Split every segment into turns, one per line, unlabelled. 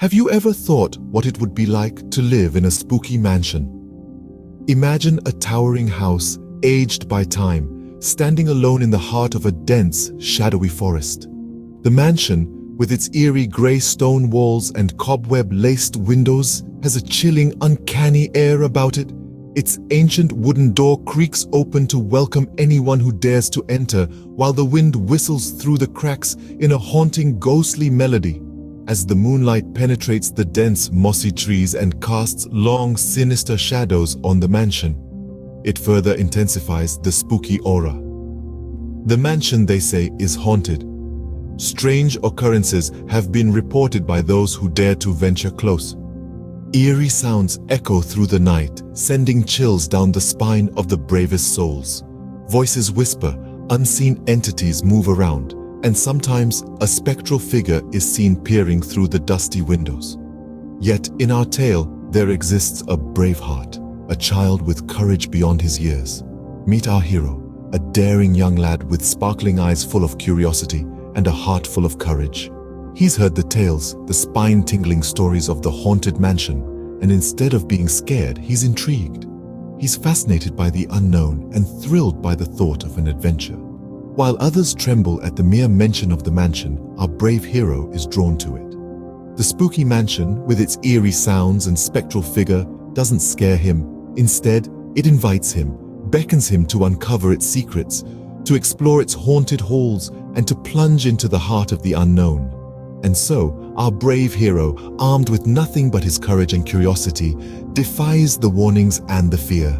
Have you ever thought what it would be like to live in a spooky mansion? Imagine a towering house, aged by time, standing alone in the heart of a dense, shadowy forest. The mansion, with its eerie grey stone walls and cobweb-laced windows, has a chilling, uncanny air about it. Its ancient wooden door creaks open to welcome anyone who dares to enter, while the wind whistles through the cracks in a haunting, ghostly melody. As the moonlight penetrates the dense, mossy trees and casts long, sinister shadows on the mansion, it further intensifies the spooky aura. The mansion, they say, is haunted. Strange occurrences have been reported by those who dare to venture close. Eerie sounds echo through the night, sending chills down the spine of the bravest souls. Voices whisper, unseen entities move around, and sometimes a spectral figure is seen peering through the dusty windows. Yet in our tale, there exists a brave heart, a child with courage beyond his years. Meet our hero, a daring young lad with sparkling eyes full of curiosity and a heart full of courage. He's heard the tales, the spine-tingling stories of the haunted mansion, and instead of being scared, he's intrigued. He's fascinated by the unknown and thrilled by the thought of an adventure. While others tremble at the mere mention of the mansion, our brave hero is drawn to it. The spooky mansion, with its eerie sounds and spectral figure, doesn't scare him. Instead, it invites him, beckons him to uncover its secrets, to explore its haunted halls, and to plunge into the heart of the unknown. And so, our brave hero, armed with nothing but his courage and curiosity, defies the warnings and the fear.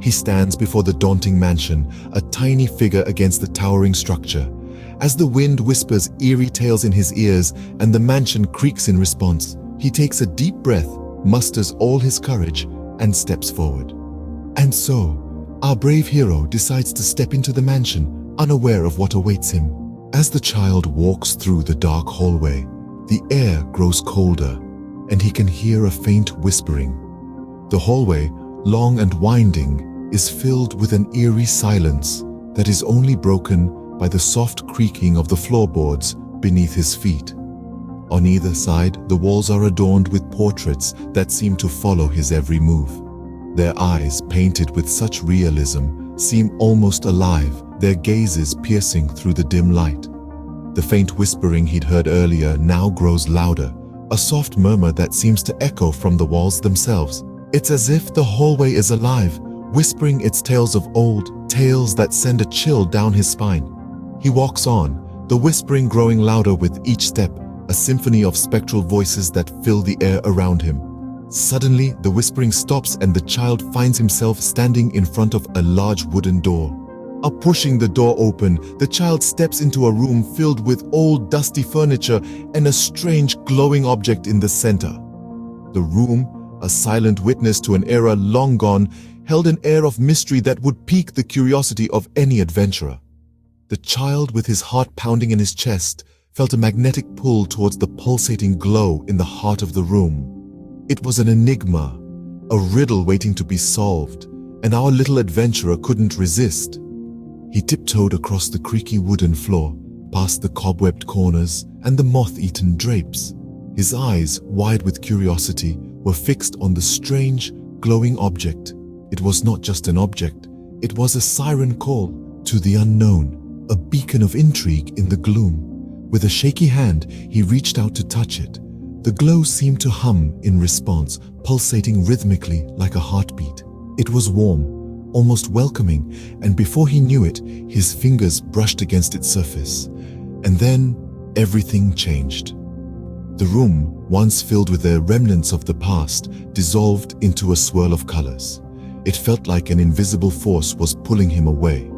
He stands before the daunting mansion, a tiny figure against the towering structure. As the wind whispers eerie tales in his ears and the mansion creaks in response, he takes a deep breath, musters all his courage, and steps forward. And so, our brave hero decides to step into the mansion, unaware of what awaits him. As the child walks through the dark hallway, the air grows colder, and he can hear a faint whispering. The hallway, long and winding, is filled with an eerie silence that is only broken by the soft creaking of the floorboards beneath his feet. On either side, the walls are adorned with portraits that seem to follow his every move. Their eyes, painted with such realism, seem almost alive, their gazes piercing through the dim light. The faint whispering he'd heard earlier now grows louder, a soft murmur that seems to echo from the walls themselves. It's as if the hallway is alive, whispering its tales of old, tales that send a chill down his spine. He walks on, the whispering growing louder with each step, a symphony of spectral voices that fill the air around him. Suddenly, the whispering stops and the child finds himself standing in front of a large wooden door. Pushing the door open, the child steps into a room filled with old, dusty furniture and a strange, glowing object in the center. The room, a silent witness to an era long gone, held an air of mystery that would pique the curiosity of any adventurer. The child, with his heart pounding in his chest, felt a magnetic pull towards the pulsating glow in the heart of the room. It was an enigma, a riddle waiting to be solved, and our little adventurer couldn't resist. He tiptoed across the creaky wooden floor, past the cobwebbed corners and the moth-eaten drapes. His eyes, wide with curiosity, were fixed on the strange, glowing object. It was not just an object, it was a siren call to the unknown, a beacon of intrigue in the gloom. With a shaky hand, he reached out to touch it. The glow seemed to hum in response, pulsating rhythmically like a heartbeat. It was warm, almost welcoming, and before he knew it, his fingers brushed against its surface. And then, everything changed. The room, once filled with the remnants of the past, dissolved into a swirl of colors. It felt like an invisible force was pulling him away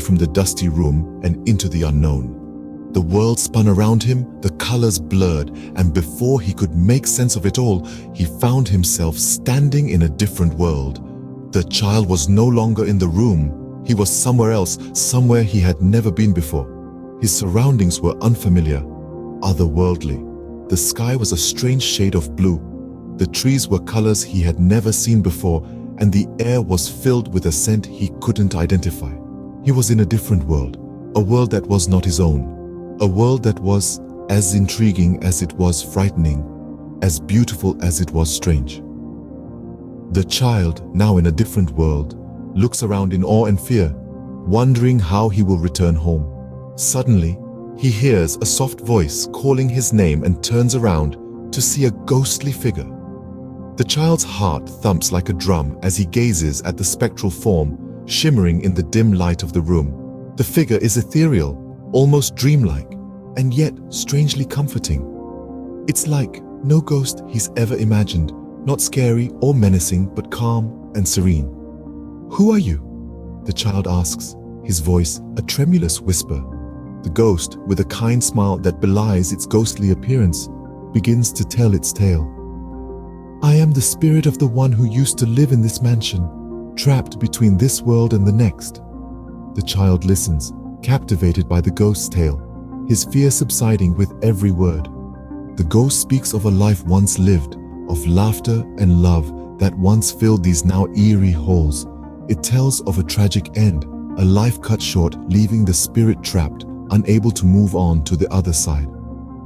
from the dusty room and into the unknown. The world spun around him, the colors blurred, and before he could make sense of it all, he found himself standing in a different world. The child was no longer in the room. He was somewhere else, somewhere he had never been before. His surroundings were unfamiliar, otherworldly. The sky was a strange shade of blue. The trees were colors he had never seen before, and the air was filled with a scent he couldn't identify. He was in a different world, a world that was not his own, a world that was as intriguing as it was frightening. as beautiful as it was strange. The child, now in a different world, looks around in awe and fear, wondering how he will return home. Suddenly, he hears a soft voice calling his name and turns around to see a ghostly figure. The child's heart thumps like a drum as he gazes at the spectral form shimmering in the dim light of the room. The figure is ethereal, almost dreamlike, and yet strangely comforting. It's like no ghost he's ever imagined, not scary or menacing, but calm and serene. "Who are you?" the child asks, his voice a tremulous whisper. The ghost, with a kind smile that belies its ghostly appearance, begins to tell its tale. "I am the spirit of the one who used to live in this mansion, trapped between this world and the next." The child listens, captivated by the ghost's tale, his fear subsiding with every word. The ghost speaks of a life once lived, of laughter and love that once filled these now eerie halls. It tells of a tragic end, a life cut short, leaving the spirit trapped, unable to move on to the other side.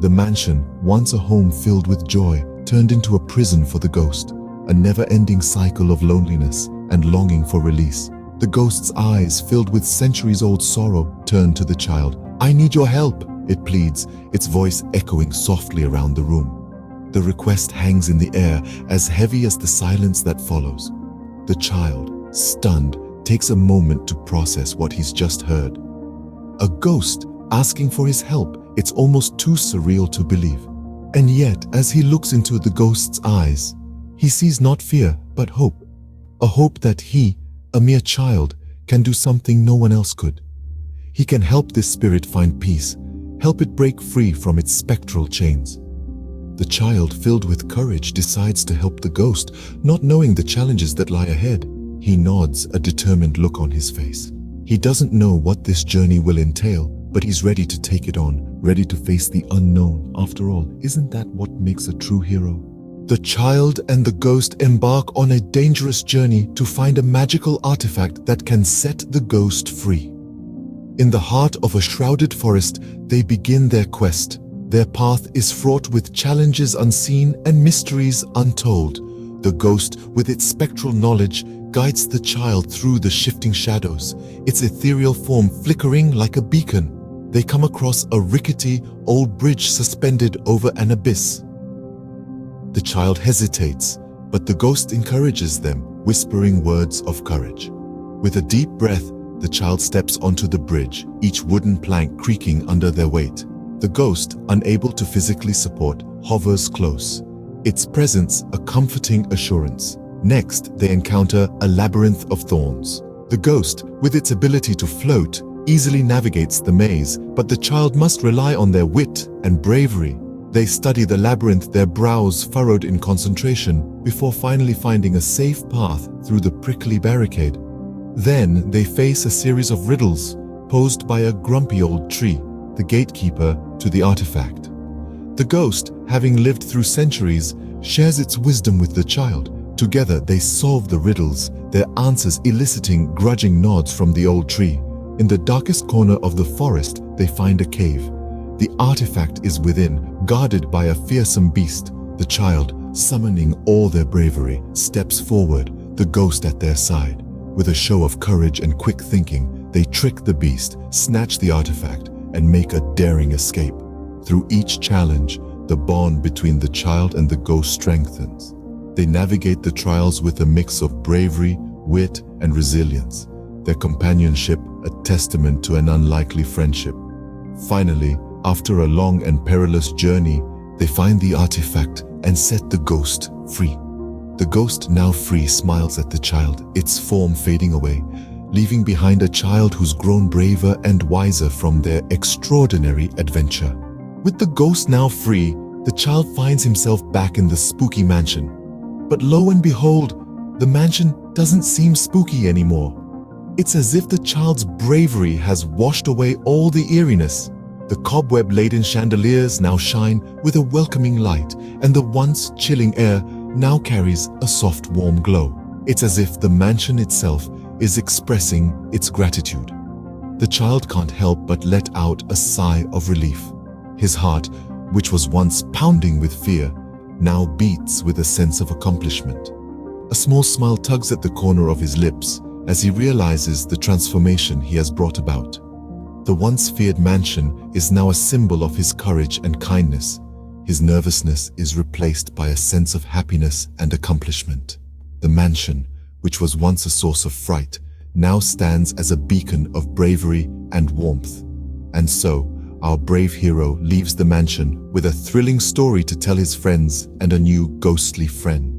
The mansion, once a home filled with joy, turned into a prison for the ghost, a never-ending cycle of loneliness and longing for release. The ghost's eyes, filled with centuries-old sorrow, turn to the child. "I need your help," it pleads, its voice echoing softly around the room. The request hangs in the air, as heavy as the silence that follows. The child, stunned, takes a moment to process what he's just heard. A ghost asking for his help. It's almost too surreal to believe. And yet, as he looks into the ghost's eyes, he sees not fear, but hope. A hope that he, a mere child, can do something no one else could. He can help this spirit find peace, help it break free from its spectral chains. The child, filled with courage, decides to help the ghost, not knowing the challenges that lie ahead. He nods, a determined look on his face. He doesn't know what this journey will entail, but he's ready to take it on, ready to face the unknown. After all, isn't that what makes a true hero? The child and the ghost embark on a dangerous journey to find a magical artifact that can set the ghost free. In the heart of a shrouded forest, they begin their quest. Their path is fraught with challenges unseen and mysteries untold. The ghost, with its spectral knowledge, guides the child through the shifting shadows, its ethereal form flickering like a beacon. They come across a rickety old bridge suspended over an abyss. The child hesitates, but the ghost encourages them, whispering words of courage. With a deep breath, the child steps onto the bridge, each wooden plank creaking under their weight. The ghost, unable to physically support, hovers close, its presence a comforting assurance. Next, they encounter a labyrinth of thorns. The ghost, with its ability to float, easily navigates the maze, but the child must rely on their wit and bravery. They study the labyrinth, their brows furrowed in concentration, before finally finding a safe path through the prickly barricade. Then they face a series of riddles posed by a grumpy old tree, the gatekeeper to the artifact. The ghost, having lived through centuries, shares its wisdom with the child. Together they solve the riddles, their answers eliciting grudging nods from the old tree. In the darkest corner of the forest, they find a cave. The artifact is within, guarded by a fearsome beast. The child, summoning all their bravery, steps forward, the ghost at their side. With a show of courage and quick thinking, they trick the beast, snatch the artifact, and make a daring escape. Through each challenge, the bond between the child and the ghost strengthens. They navigate the trials with a mix of bravery, wit, and resilience. Their companionship a testament to an unlikely friendship. Finally, after a long and perilous journey, they find the artifact and set the ghost free. The ghost, now free, smiles at the child, its form fading away, leaving behind a child who's grown braver and wiser from their extraordinary adventure. With the ghost now free, the child finds himself back in the spooky mansion. But lo and behold, the mansion doesn't seem spooky anymore. It's as if the child's bravery has washed away all the eeriness. The cobweb-laden chandeliers now shine with a welcoming light, and the once chilling air now carries a soft, warm glow. It's as if the mansion itself is expressing its gratitude. The child can't help but let out a sigh of relief. His heart, which was once pounding with fear, now beats with a sense of accomplishment. A small smile tugs at the corner of his lips as he realizes the transformation he has brought about. The once feared mansion is now a symbol of his courage and kindness. His nervousness is replaced by a sense of happiness and accomplishment. The mansion, which was once a source of fright, now stands as a beacon of bravery and warmth. And so, our brave hero leaves the mansion with a thrilling story to tell his friends and a new ghostly friend.